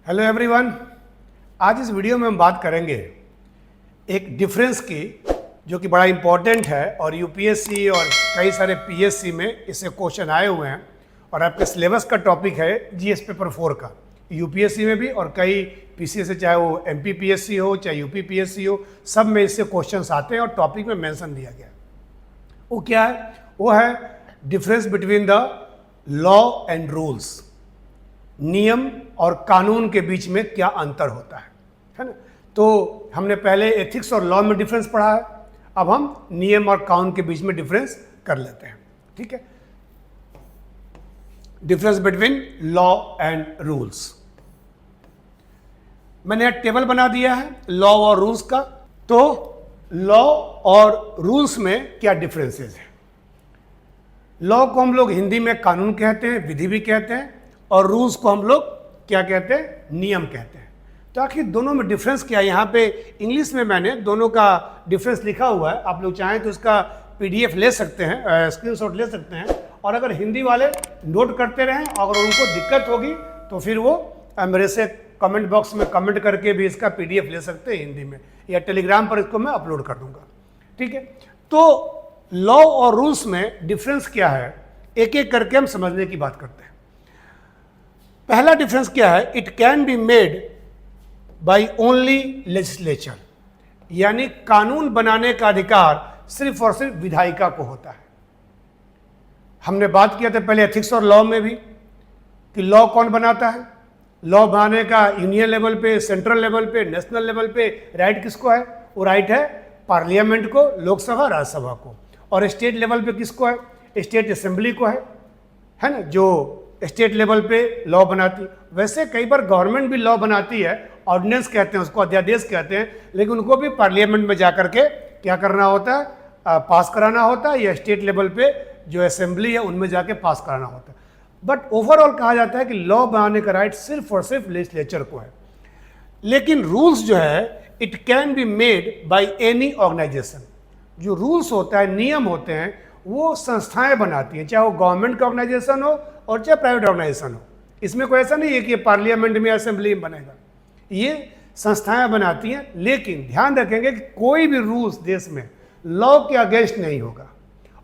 Hello everyone. आज इस video में हम बात करेंगे एक डिफरेंस की जो कि बड़ा इम्पॉर्टेंट है और यूपीएससी और कई सारे पीएससी में इससे क्वेश्चन आए हुए हैं और आपके सिलेबस का टॉपिक है जीएस पेपर 4 का, यूपीएससी में भी और कई पीसीएस से, चाहे वो एमपी पीएससी हो चाहे यूपी पीएससी हो, सब में इससे क्वेश्चंस आते हैं और टॉपिक में मेंशन दिया गया है। वो क्या है? वो है difference between the law and rules. नियम और कानून के बीच में क्या अंतर होता है ना। तो हमने पहले एथिक्स और लॉ में डिफरेंस पढ़ा है, अब हम नियम और कानून के बीच में डिफरेंस कर लेते हैं। ठीक है, difference between law and rules. मैंने एक टेबल बना दिया है लॉ और रूल्स का। तो लॉ और रूल्स में क्या डिफरेंसेस है? लॉ को हम लोग हिंदी में कानून कहते हैं, विधि भी कहते हैं, और रूल्स को हम लोग क्या कहते हैं? नियम कहते हैं। तो आखिर दोनों में डिफरेंस क्या है? यहाँ पे इंग्लिश में मैंने दोनों का डिफरेंस लिखा हुआ है, आप लोग चाहें तो उसका पीडीएफ ले सकते हैं, स्क्रीनशॉट ले सकते हैं, और अगर हिंदी वाले नोट करते रहें, अगर उनको दिक्कत होगी तो फिर वो मेरे से कमेंट बॉक्स में कमेंट करके भी इसका पीडीएफ ले सकते हैं हिंदी में, या टेलीग्राम पर इसको मैं अपलोड कर दूंगा। ठीक है, तो लॉ और रूल्स में डिफरेंस क्या है, एक एक करके हम समझने की बात करते हैं। पहला डिफरेंस क्या है? It can be made by only legislature, यानी कानून बनाने का अधिकार सिर्फ और सिर्फ विधायिका को होता है। हमने बात किया था पहले एथिक्स और लॉ में भी कि लॉ कौन बनाता है। लॉ बनाने का यूनियन लेवल पे, सेंट्रल लेवल पे, नेशनल लेवल पे राइट किसको है? वो राइट है पार्लियामेंट को, लोकसभा, राज्यसभा को। और स्टेट लेवल पे किसको है? स्टेट असेंबली को है ना, जो स्टेट लेवल पे लॉ बनाती। वैसे कई बार गवर्नमेंट भी लॉ बनाती है, ऑर्डिनेंस कहते हैं उसको, अध्यादेश कहते हैं, लेकिन उनको भी पार्लियामेंट में जाकर के क्या करना होता है? पास कराना होता है, या स्टेट लेवल पे जो असेंबली है उनमें जाके पास कराना होता है। बट ओवरऑल कहा जाता है कि लॉ बनाने का राइट सिर्फ और सिर्फ लेजिस्लेचर को है। लेकिन रूल्स जो है it can be made by any organization. जो रूल्स होता है, नियम होते हैं, वो संस्थाएं बनाती हैं, चाहे वो गवर्नमेंट का ऑर्गेनाइजेशन हो और चाहे प्राइवेट ऑर्गेनाइजेशन हो। इसमें कोई ऐसा नहीं है कि पार्लियामेंट में, असेंबली में बनेगा, ये संस्थाएं बनाती हैं। लेकिन ध्यान रखेंगे कि कोई भी रूल्स देश में लॉ के अगेंस्ट नहीं होगा,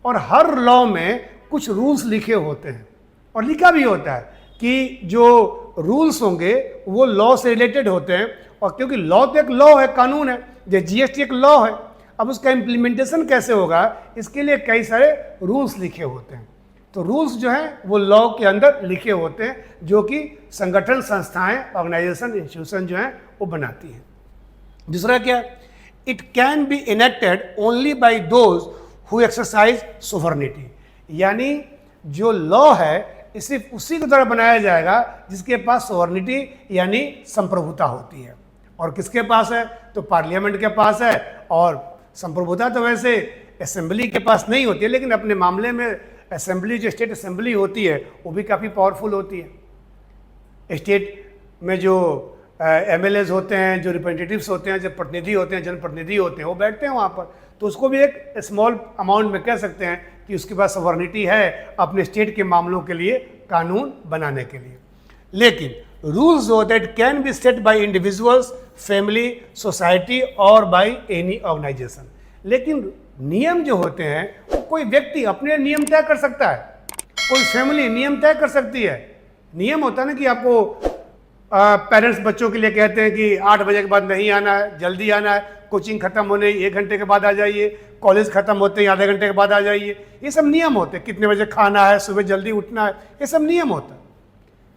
और हर लॉ में कुछ रूल्स लिखे होते हैं, और लिखा भी होता है कि जो रूल्स होंगे वो लॉ से रिलेटेड होते हैं। और क्योंकि लॉ तो एक लॉ है, कानून है, जो जीएसटी एक लॉ है, अब उसका इम्प्लीमेंटेशन कैसे होगा, इसके लिए कई सारे रूल्स लिखे होते हैं। तो रूल्स जो हैं वो लॉ के अंदर लिखे होते हैं, जो कि संगठन, संस्थाएं, ऑर्गेनाइजेशन, इंस्टीट्यूशन जो हैं वो बनाती हैं। दूसरा क्या? It can B enacted only by those who exercise sovereignty, यानी जो लॉ है सिर्फ उसी के द्वारा बनाया जाएगा जिसके पास सोवरेनिटी यानी संप्रभुता होती है। और किसके पास है? तो पार्लियामेंट के पास है। और संप्रभुता तो वैसे असेंबली के पास नहीं होती है, लेकिन अपने मामले में असेंबली, जो स्टेट असेंबली होती है, वो भी काफ़ी पावरफुल होती है। स्टेट में जो एमएलएज होते हैं, जो रिप्रेजेंटेटिव्स होते हैं, जो प्रतिनिधि होते हैं, जनप्रतिनिधि होते हैं, वो बैठते हैं वहाँ पर। तो उसको भी एक स्मॉल अमाउंट में कह सकते हैं कि उसके पास सॉवरेनिटी है अपने स्टेट के मामलों के लिए कानून बनाने के लिए। लेकिन रूल्स होते हैं, it can B set bye individuals, family, society और बाय एनी ऑर्गेनाइजेशन। लेकिन नियम जो होते हैं वो कोई व्यक्ति अपने नियम तय कर सकता है, कोई फैमिली नियम तय कर सकती है। नियम होता है ना कि आपको पेरेंट्स बच्चों के लिए कहते हैं कि 8 बजे के बाद नहीं आना है, जल्दी आना है, कोचिंग खत्म होने 1 घंटे के बाद आ जाइए, कॉलेज खत्म होते ही आधे घंटे के बाद आ जाइए। ये सब नियम होते हैं। कितने बजे खाना है, सुबह जल्दी उठना है, ये सब नियम होता है।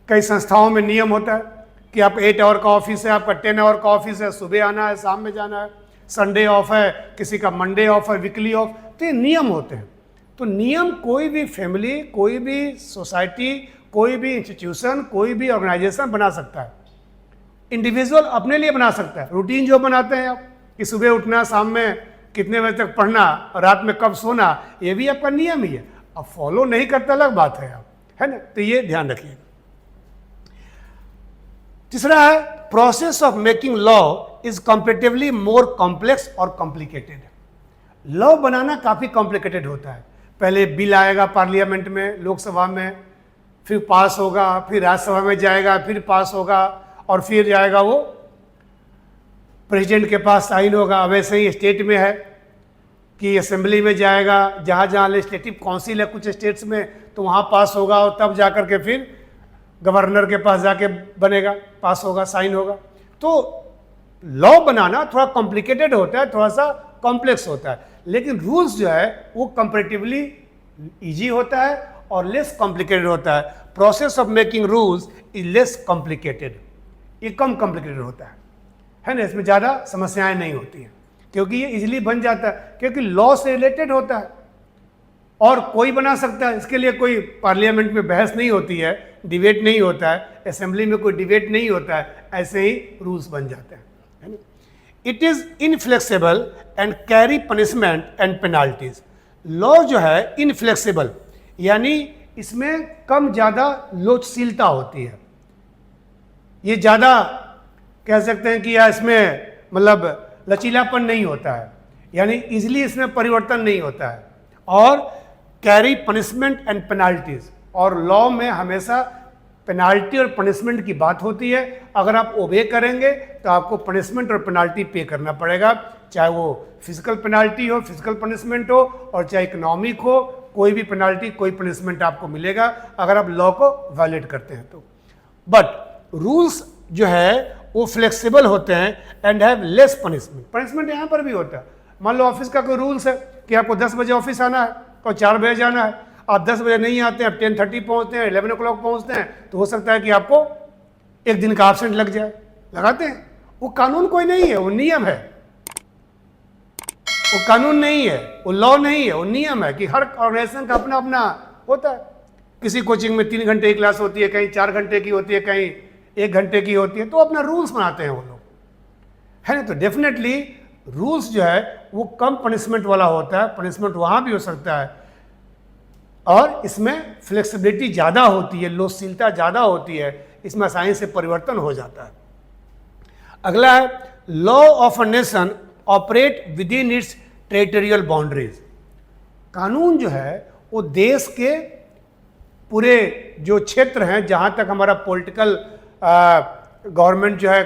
कई संस्थाओं में नियम होता है कि आप 8 आवर का ऑफिस है, आपका 10 आवर का ऑफिस है, सुबह आना है, शाम में जाना है, संडे ऑफ है, किसी का मंडे ऑफ है, वीकली ऑफ। तो ये नियम होते हैं। तो नियम कोई भी फैमिली, कोई भी सोसाइटी, कोई भी इंस्टीट्यूशन, कोई भी ऑर्गेनाइजेशन बना सकता है। इंडिविजुअल अपने लिए बना सकता है। रूटीन जो बनाते हैं आप कि सुबह उठना, शाम में कितने बजे तक पढ़ना, रात में कब सोना, ये भी आपका नियम ही है। अब फॉलो नहीं करता अलग बात है, आप है ना। तो ये ध्यान रखिएगा। तीसरा है process of making law is comparatively more complex और कॉम्प्लिकेटेड। लॉ बनाना काफ़ी कॉम्प्लिकेटेड होता है। पहले बिल आएगा पार्लियामेंट में, लोकसभा में, फिर पास होगा, फिर राज्यसभा में जाएगा, फिर पास होगा, और फिर जाएगा वो प्रेसिडेंट के पास साइन होगा। वैसे ही स्टेट में है कि असेंबली में जाएगा, जहाँ जहाँ लेजिस्लेटिव काउंसिल है कुछ स्टेट्स में, तो वहाँ पास होगा और तब जा कर के फिर गवर्नर के पास जाके बनेगा, पास होगा, साइन होगा। तो लॉ बनाना थोड़ा कॉम्प्लिकेटेड होता है, थोड़ा सा कॉम्प्लेक्स होता है, लेकिन रूल्स जो है वो कंपैरेटिवली इजी होता है और लेस कॉम्प्लिकेटेड होता है। Process of making rules is less complicated, ये कम कॉम्प्लिकेटेड होता है ना, इसमें ज़्यादा समस्याएं नहीं होती हैं क्योंकि ये इजीली बन जाता है, क्योंकि लॉ से रिलेटेड होता है और कोई बना सकता है। इसके लिए कोई पार्लियामेंट में बहस नहीं होती है, डिबेट नहीं होता है, असेंबली में कोई डिबेट नहीं होता है, ऐसे ही रूल्स बन जाते हैं, है ना। It is inflexible and carry punishment and penalties. Law जो है इनफ्लेक्सिबल यानी इसमें कम ज़्यादा लोचशीलता होती है, ये ज़्यादा कह सकते हैं कि या इसमें मतलब लचीलापन नहीं होता है, यानी इजीली इसमें परिवर्तन नहीं होता है। और कैरी पनिशमेंट एंड पेनाल्टीज, और लॉ में हमेशा पेनाल्टी और पनिशमेंट की बात होती है। अगर आप ओबे करेंगे तो आपको पनिशमेंट और पेनाल्टी पे करना पड़ेगा, चाहे वो फिजिकल पेनाल्टी हो, फिजिकल पनिशमेंट हो, और चाहे इकोनॉमिक हो, कोई भी पेनाल्टी कोई पनिशमेंट आपको मिलेगा अगर आप लॉ को वायलेट करते हैं तो। बट रूल्स जो है वो फ्लेक्सिबल होते हैं and have less punishment. Punishment यहाँ पर भी होता है। मान लो ऑफिस का कोई रूल्स है कि आपको 10 बजे ऑफिस आना है और 4 बजे जाना है, आप 10 बजे नहीं आते हैं, आप 10:30 पहुँचते हैं, 11 o'clock पहुँचते हैं, तो हो सकता है कि आपको एक दिन का एब्सेंट लग जाए, लगाते हैं। वो कानून कोई नहीं है, वो नियम है, वो कानून नहीं है, वो लॉ नहीं है, वो नियम है कि हर ऑर्गेनाइजेशन का अपना अपना होता है। किसी कोचिंग में 3 घंटे की क्लास होती है, कहीं 4 घंटे की होती है, कहीं 1 घंटे की होती है, तो अपना रूल्स बनाते हैं वो लोग, है ना। तो डेफिनेटली रूल्स जो है वो कम पनिशमेंट वाला होता है, पनिशमेंट वहाँ भी हो सकता है, और इसमें फ्लेक्सिबिलिटी ज़्यादा होती है, लोचशीलता ज़्यादा होती है, इसमें आसानी से परिवर्तन हो जाता है। अगला है law of a nation operate with in its territorial boundaries. कानून जो है वो देश के पूरे जो क्षेत्र हैं जहाँ तक हमारा पॉलिटिकल गवर्नमेंट जो है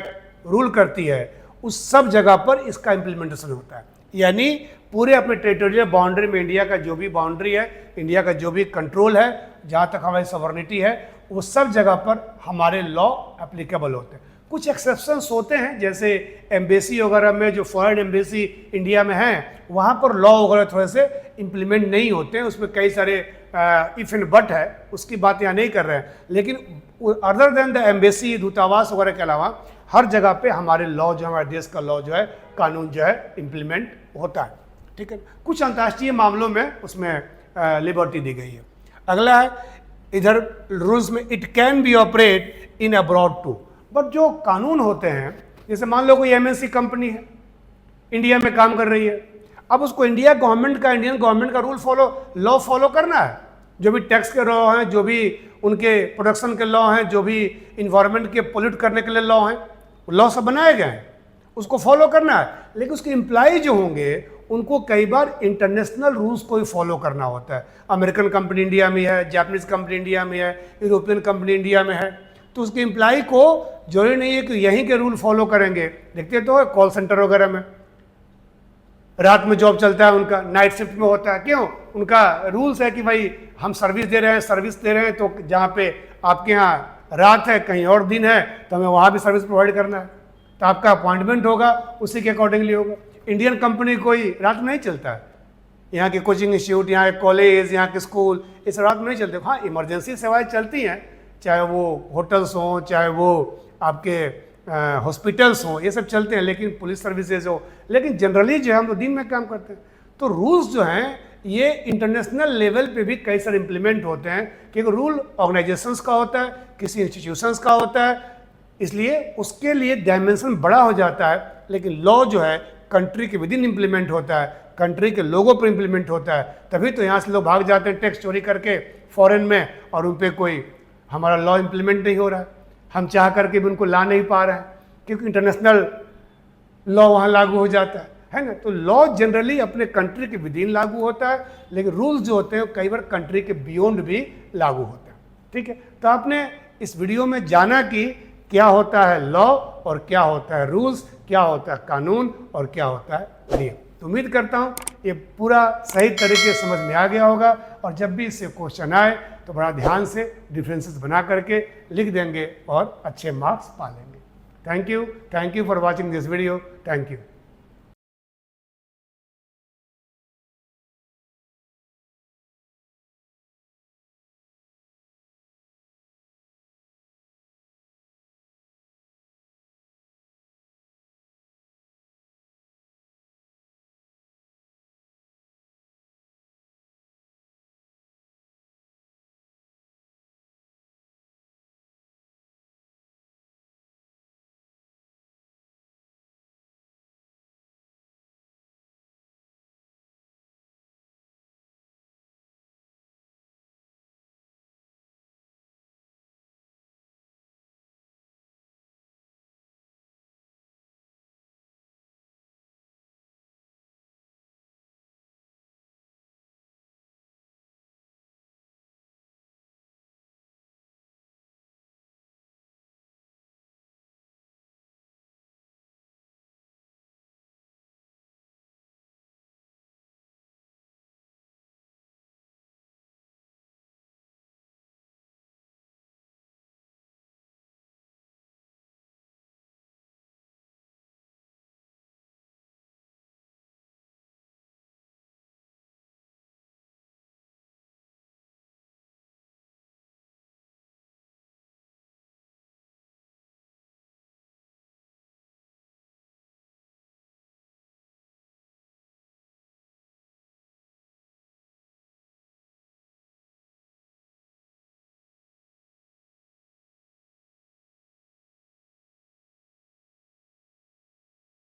रूल करती है, उस सब जगह पर इसका इम्प्लीमेंटेशन होता है। यानी पूरे अपने टेरिटोरियल बाउंड्री में इंडिया का जो भी बाउंड्री है, इंडिया का जो भी कंट्रोल है, जहाँ तक हमारी सॉवरेनिटी है, वो सब जगह पर हमारे लॉ एप्लीकेबल होते हैं। कुछ एक्सेप्शंस होते हैं, जैसे एम्बेसी वगैरह में, जो फॉरेन एम्बेसी इंडिया में हैं, वहाँ पर लॉ वगैरह थोड़े से इम्प्लीमेंट नहीं होते हैं, उसमें कई सारे इफ एंड बट है, उसकी बात यहाँ नहीं कर रहे हैं। लेकिन अदर देन द एम्बेसी, दूतावास वगैरह के अलावा हर जगह पे हमारे लॉ जो, हमारे देश का लॉ जो है, कानून जो है इम्प्लीमेंट होता है, ठीक है। कुछ अंतर्राष्ट्रीय मामलों में उसमें लिबर्टी दी गई है। अगला है इधर रूल्स में it can be operate in abroad too. But जो कानून होते हैं, जैसे मान लो कोई एमएनसी कंपनी है, इंडिया में काम कर रही है, अब उसको इंडियन गवर्नमेंट का लॉ फॉलो करना है। जो भी टैक्स के लॉ हैं, जो भी उनके प्रोडक्शन के लॉ हैं, जो भी इन्वायरमेंट के पोल्यूट करने के लिए लॉ हैं, लॉ सब बनाए गए हैं, उसको फॉलो करना है। लेकिन उसके एम्प्लॉय जो होंगे उनको कई बार इंटरनेशनल रूल्स को ही फॉलो करना होता है। अमेरिकन कंपनी इंडिया में है, जापानीज कंपनी इंडिया में है, यूरोपियन कंपनी इंडिया में है, तो उसके एम्प्लॉय को जरूरी नहीं है कि यहीं के रूल फॉलो करेंगे। देखते तो है कॉल सेंटर वगैरह में रात में जॉब चलता है, उनका नाइट शिफ्ट में होता है। क्यों? उनका रूल्स है कि भाई हम सर्विस दे रहे हैं, तो जहाँ पे आपके यहाँ रात है, कहीं और दिन है, तो हमें वहाँ भी सर्विस प्रोवाइड करना है, तो आपका अपॉइंटमेंट होगा, उसी के अकॉर्डिंगली होगा। इंडियन कंपनी कोई रात में नहीं चलता है, यहाँ के कोचिंग इंस्टीट्यूट, यहाँ के कॉलेज, यहाँ के स्कूल, इस रात में नहीं चलते। हाँ, इमरजेंसी सेवाएं चलती हैं, चाहे वो होटल्स हों, चाहे वो आपके हॉस्पिटल्स हों, ये सब चलते हैं, लेकिन पुलिस सर्विसेज हो, लेकिन जनरली जो है हम तो दिन में काम करते हैं। तो रूल्स जो हैं ये इंटरनेशनल लेवल पे भी कई सारे इम्प्लीमेंट होते हैं, क्योंकि रूल ऑर्गेनाइजेशंस का होता है, किसी इंस्टीट्यूशंस का होता है, इसलिए उसके लिए डायमेंशन बड़ा हो जाता है। लेकिन लॉ जो है कंट्री के विद इन इम्प्लीमेंट होता है, कंट्री के लोगों पर इम्प्लीमेंट होता है। तभी तो यहाँ से लोग भाग जाते हैं टैक्स चोरी करके फॉरेन में, और उन पर कोई हमारा लॉ इम्प्लीमेंट नहीं हो रहा है, हम चाह करके भी उनको ला नहीं पा रहे हैं, क्योंकि इंटरनेशनल लॉ वहाँ लागू हो जाता है ना। तो लॉ जनरली अपने कंट्री के विदिन लागू होता है, लेकिन रूल्स जो होते हैं कई बार कंट्री के बियॉन्ड भी लागू होते हैं, ठीक है। तो आपने इस वीडियो में जाना कि क्या होता है लॉ और क्या होता है रूल्स, क्या होता है कानून और क्या होता है नियम। तो उम्मीद करता हूँ ये पूरा सही तरीके से समझ में आ गया होगा, और जब भी इससे क्वेश्चन आए तो बड़ा ध्यान से डिफरेंसेस बना करके लिख देंगे और अच्छे मार्क्स पा लेंगे। Thank you for watching this video. Thank you.